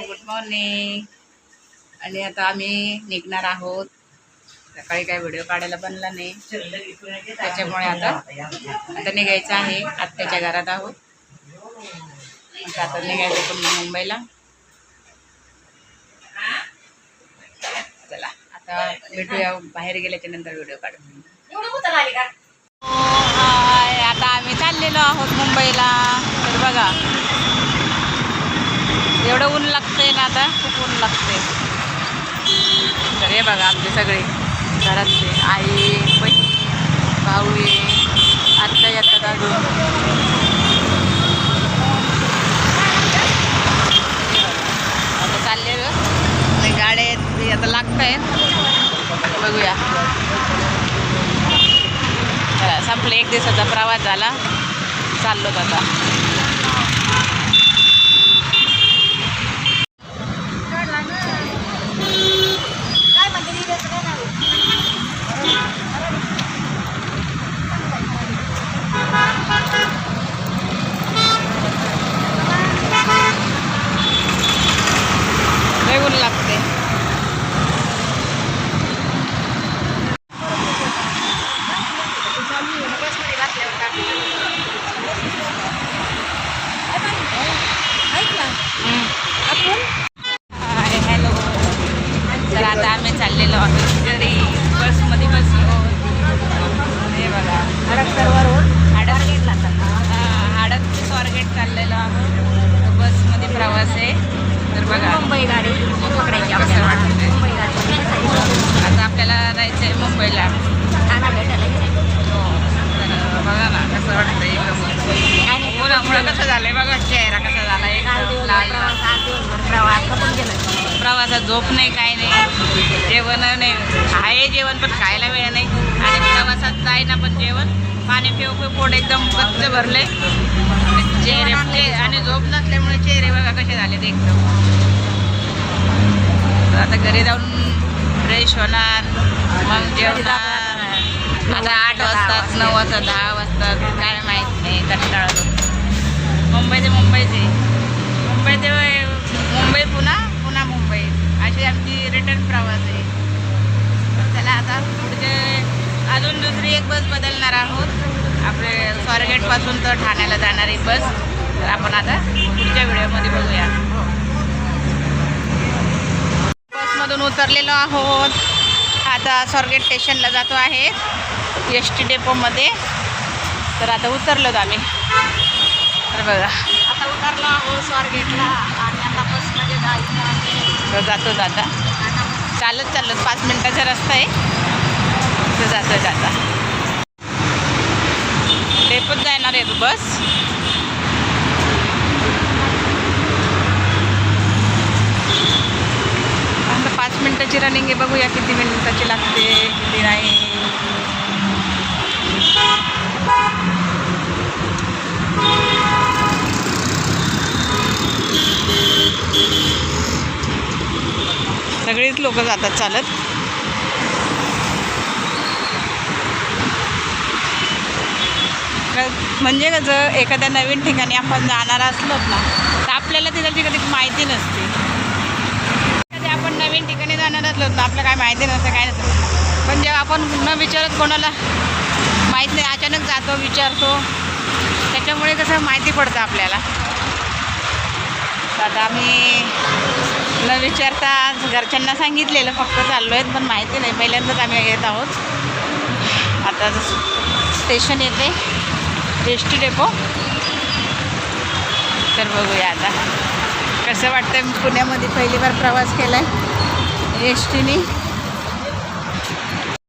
Good morning. आणि आता आम्ही निघणार आहोत. सकाळी काही व्हिडिओ काढायला बनला नाही, त्याच्यामुळे आता निघायचं आहे. आत्याच्या घरात आहोत. आता निघायचं पुन्हा मुंबईला. चला आता भेटूया बाहेर गेल्याच्या नंतर व्हिडिओ काढू. हाय, आता आम्ही चाललेलो आहोत मुंबईला. तर बघा एवढं ऊन लागतंय ना, आता खूप ऊन लागतंय. तर हे बघा आमचे सगळे घरातले आई, बहीण, भाऊ आहे, आत्ता येतात अजून. आता चाललेलो आणि गाड्या आता लागत आहेत. बघूया. चला संपलं, एक दिवसाचा प्रवास झाला. चाललोत आता. लय ऊन लागते. हॅलो. तर आता आम्ही चाललेलो आहोत घरी. बसमध्ये बसलो. हे बघा हाडत ते स्वारगेट चाललेलो आहोत. बसमध्ये प्रवास आहे. तर बघा मुंबई गाडी पकडायची कसं वाटतंय. मुंबई गाडी. आता आपल्याला जायचं आहे मुंबईला. हो. तर बघा ना कसं वाटतंय. उन्हामुळं कसं झालंय बघा, चेहरा कसा झाला एकदम लाल. प्रवासात झोप नाही, काय नाही, जेवण नाही. आहे जेवण पण खायला वेळ नाही. आणि प्रवासात जाय ना पण जेवण पाणी पिऊ पोट एकदम गच्च भरले. चेहरे आणि झोप नसल्यामुळे चेहरे बघा कसे झाले ते एकदम. आता घरी जाऊन फ्रेश होणार, मग जेवणार. आता 8 वाजतात, 9 वाजतात, 10 वाजतात, काय माहीत नाही. कंटाळा. मुंबई ते मुंबई पुन्हा मुंबई अशी आमची रिटर्न प्रवास आहे. त्याला आता पुढचे अजून दुसरी एक बस बदलणार आहोत. आपले स्वारगेटपासून तर ठाण्याला जाणारी बस. तर आपण आता पुढच्या व्हिडिओमध्ये बघूया. बसमधून उतरलेलो आहोत. आता स्वारगेट स्टेशनला जातो आहे, ST डेपोमध्ये. तर आता उतरलोत आम्ही. तर बघा आता उतरलो आहोत स्वारगेटला आणि आता बसमध्ये जायचं आहे. तर जातो आता चालत 5 मिनिटाचा रस्ता आहे. तर जातो आता डेपोत जाणार आहे बस. आता 5 मिनिटाची रनिंग आहे. बघूया किती मिनिटाची लागते, किती नाही. सगळीच लोक जातात चालत. म्हणजे कसं एखाद्या नवीन ठिकाणी आपण जाणार असलोत ना, तर आपल्याला तिथली कधी माहिती नसते. कधी आपण नवीन ठिकाणी जाणार असलोत ना, आपल्याला काय माहिती नसतं, काय नसतं. पण जेव्हा आपण न विचारत कोणाला माहीत नाही, अचानक जातो, विचारतो, त्याच्यामुळे कसं माहिती पडतं आपल्याला. आता आम्ही न विचारता घरच्यांना सांगितलेलं फक्त चाललो आहेत, पण माहिती नाही. पहिल्यांदाच आम्ही येत आहोत. आता स्टेशन येते ST डेपो. तर बघूया आता कसं वाटतं. पुण्यामध्ये पहिली बार प्रवास केला आहे STने.